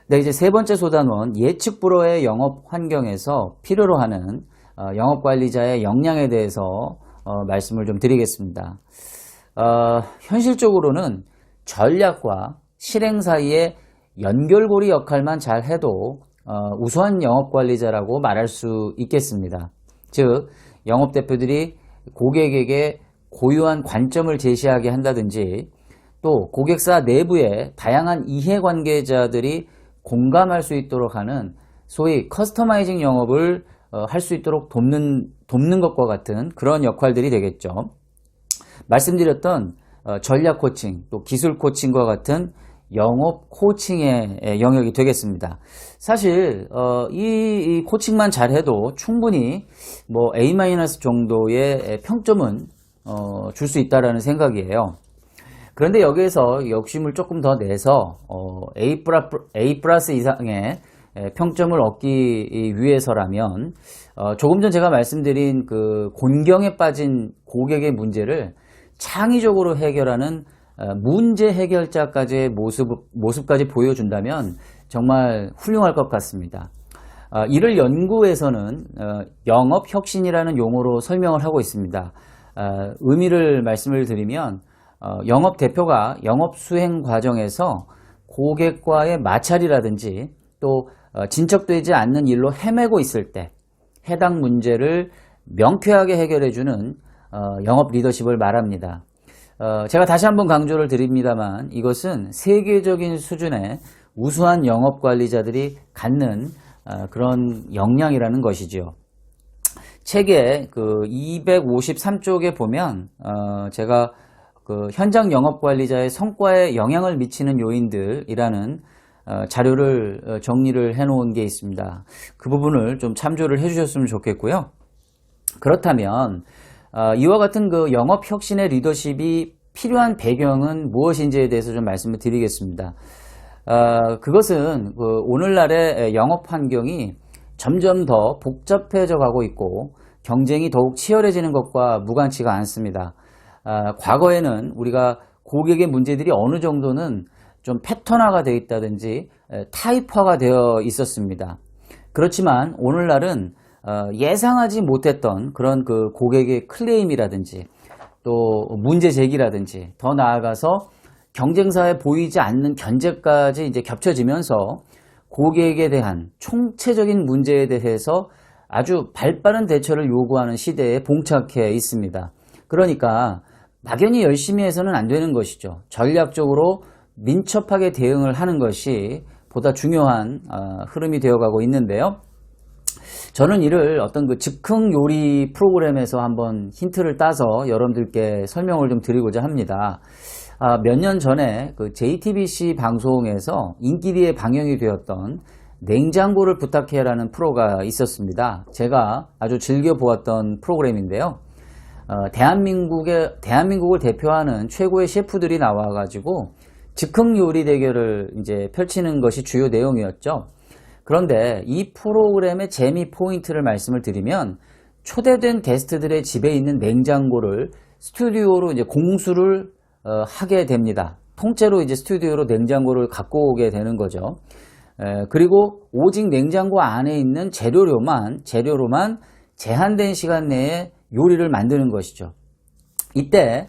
네, 이제 세 번째 소단원, 예측 불허의 영업 환경에서 필요로 하는 영업관리자의 역량에 대해서 말씀을 좀 드리겠습니다. 현실적으로는 전략과 실행 사이의 연결고리 역할만 잘 해도 우수한 영업관리자라고 말할 수 있겠습니다. 즉, 영업대표들이 고객에게 고유한 관점을 제시하게 한다든지, 또 고객사 내부에 다양한 이해관계자들이 공감할 수 있도록 하는 소위 커스터마이징 영업을 할 수 있도록 돕는 것과 같은 그런 역할들이 되겠죠. 말씀드렸던 전략 코칭, 또 기술 코칭과 같은 영업 코칭의 영역이 되겠습니다. 사실 이 코칭만 잘해도 충분히 뭐 A- 정도의 평점은 줄 수 있다라는 생각이에요. 그런데 여기에서 욕심을 조금 더 내서 A 플러스 이상의 평점을 얻기 위해서라면 조금 전 제가 말씀드린 그 곤경에 빠진 고객의 문제를 창의적으로 해결하는 문제 해결자까지의 모습까지 보여준다면 정말 훌륭할 것 같습니다. 이를 연구에서는 영업혁신이라는 용어로 설명을 하고 있습니다. 의미를 말씀을 드리면 영업 대표가 영업 수행 과정에서 고객과의 마찰이라든지 또 진척되지 않는 일로 헤매고 있을 때 해당 문제를 명쾌하게 해결해주는 영업 리더십을 말합니다. 제가 다시 한번 강조를 드립니다만 이것은 세계적인 수준의 우수한 영업 관리자들이 갖는 그런 역량이라는 것이지요. 책의 그 253쪽에 보면 제가 그 현장 영업 관리자의 성과에 영향을 미치는 요인들이라는 자료를 정리를 해 놓은 게 있습니다. 그 부분을 좀 참조를 해 주셨으면 좋겠고요. 그렇다면 이와 같은 그 영업 혁신의 리더십이 필요한 배경은 무엇인지에 대해서 좀 말씀을 드리겠습니다. 그것은 그 오늘날의 영업 환경이 점점 더 복잡해져 가고 있고 경쟁이 더욱 치열해지는 것과 무관치가 않습니다. 과거에는 우리가 고객의 문제들이 어느 정도는 좀 패턴화가 되어 있다든지 타입화가 되어 있었습니다. 그렇지만 오늘날은 예상하지 못했던 그런 그 고객의 클레임이라든지 또 문제 제기라든지 더 나아가서 경쟁사에 보이지 않는 견제까지 이제 겹쳐지면서 고객에 대한 총체적인 문제에 대해서 아주 발빠른 대처를 요구하는 시대에 봉착해 있습니다. 그러니까 막연히 열심히 해서는 안 되는 것이죠. 전략적으로 민첩하게 대응을 하는 것이 보다 중요한 흐름이 되어가고 있는데요. 저는 이를 어떤 그 즉흥 요리 프로그램에서 한번 힌트를 따서 여러분들께 설명을 좀 드리고자 합니다. 몇 년 전에 그 JTBC 방송에서 인기리에 방영이 되었던 냉장고를 부탁해라는 프로가 있었습니다. 제가 아주 즐겨 보았던 프로그램인데요. 대한민국을 대표하는 최고의 셰프들이 나와가지고 즉흥 요리 대결을 이제 펼치는 것이 주요 내용이었죠. 그런데 이 프로그램의 재미 포인트를 말씀을 드리면 초대된 게스트들의 집에 있는 냉장고를 스튜디오로 이제 공수를 하게 됩니다. 통째로 이제 스튜디오로 냉장고를 갖고 오게 되는 거죠. 그리고 오직 냉장고 안에 있는 재료로만 제한된 시간 내에 요리를 만드는 것이죠. 이때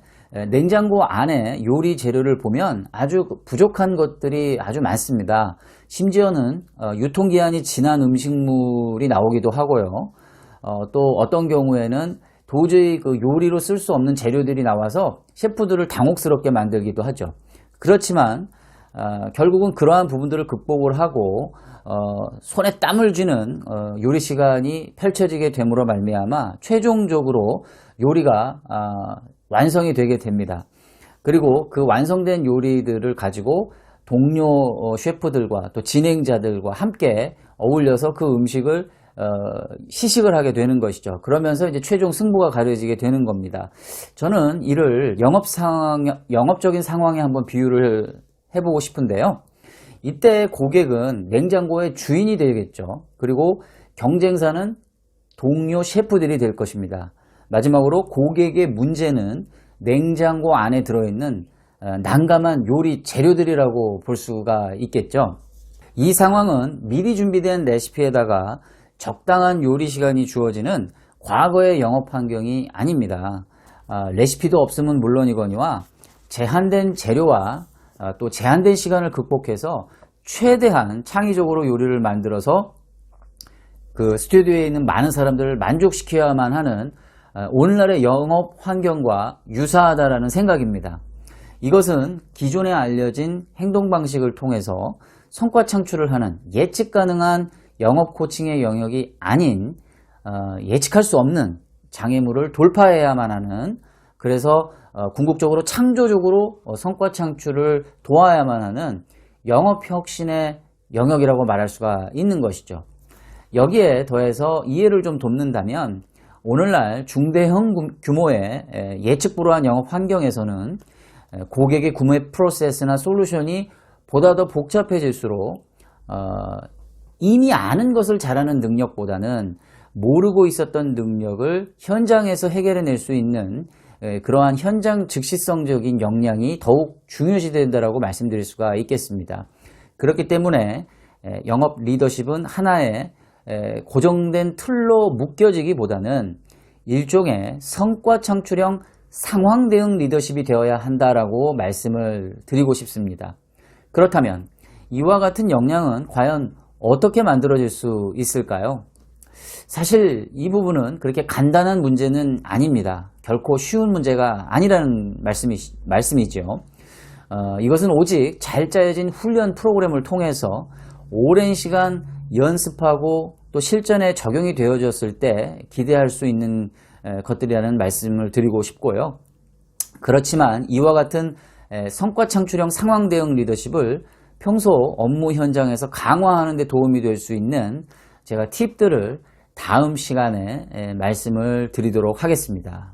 냉장고 안에 요리 재료를 보면 아주 부족한 것들이 아주 많습니다. 심지어는 유통기한이 지난 음식물이 나오기도 하고요. 또 어떤 경우에는 도저히 그 요리로 쓸 수 없는 재료들이 나와서 셰프들을 당혹스럽게 만들기도 하죠. 그렇지만 결국은 그러한 부분들을 극복을 하고 손에 땀을 쥐는 요리 시간이 펼쳐지게 됨으로 말미암아 최종적으로 요리가 완성이 되게 됩니다. 그리고 그 완성된 요리들을 가지고 동료 셰프들과 또 진행자들과 함께 어울려서 그 음식을 시식을 하게 되는 것이죠. 그러면서 이제 최종 승부가 가려지게 되는 겁니다. 저는 이를 영업적인 상황에 한번 비유를 해보고 싶은데요. 이때 고객은 냉장고의 주인이 되겠죠. 그리고 경쟁사는 동료 셰프들이 될 것입니다. 마지막으로 고객의 문제는 냉장고 안에 들어있는 난감한 요리 재료들이라고 볼 수가 있겠죠. 이 상황은 미리 준비된 레시피에다가 적당한 요리 시간이 주어지는 과거의 영업 환경이 아닙니다. 레시피도 없으면 물론이거니와 제한된 재료와 또 제한된 시간을 극복해서 최대한 창의적으로 요리를 만들어서 그 스튜디오에 있는 많은 사람들을 만족시켜야만 하는 오늘날의 영업 환경과 유사하다라는 생각입니다. 이것은 기존에 알려진 행동 방식을 통해서 성과 창출을 하는 예측 가능한 영업 코칭의 영역이 아닌 예측할 수 없는 장애물을 돌파해야만 하는, 그래서 궁극적으로 창조적으로 성과 창출을 도와야만 하는 영업 혁신의 영역이라고 말할 수가 있는 것이죠. 여기에 더해서 이해를 좀 돕는다면 오늘날 중대형 규모의 예측 불허한 영업 환경에서는 고객의 구매 프로세스나 솔루션이 보다 더 복잡해질수록 이미 아는 것을 잘하는 능력보다는 모르고 있었던 능력을 현장에서 해결해낼 수 있는 그러한 현장 즉시성적인 역량이 더욱 중요시 된다고 말씀드릴 수가 있겠습니다. 그렇기 때문에 영업 리더십은 하나의 고정된 틀로 묶여지기보다는 일종의 성과 창출형 상황 대응 리더십이 되어야 한다라고 말씀을 드리고 싶습니다. 그렇다면 이와 같은 역량은 과연 어떻게 만들어질 수 있을까요? 사실 이 부분은 그렇게 간단한 문제는 아닙니다. 결코 쉬운 문제가 아니라는 말씀이죠. 이것은 오직 잘 짜여진 훈련 프로그램을 통해서 오랜 시간 연습하고 또 실전에 적용이 되어졌을 때 기대할 수 있는 것들이라는 말씀을 드리고 싶고요. 그렇지만 이와 같은 성과 창출형 상황 대응 리더십을 평소 업무 현장에서 강화하는 데 도움이 될 수 있는 제가 팁들을 다음 시간에 말씀을 드리도록 하겠습니다.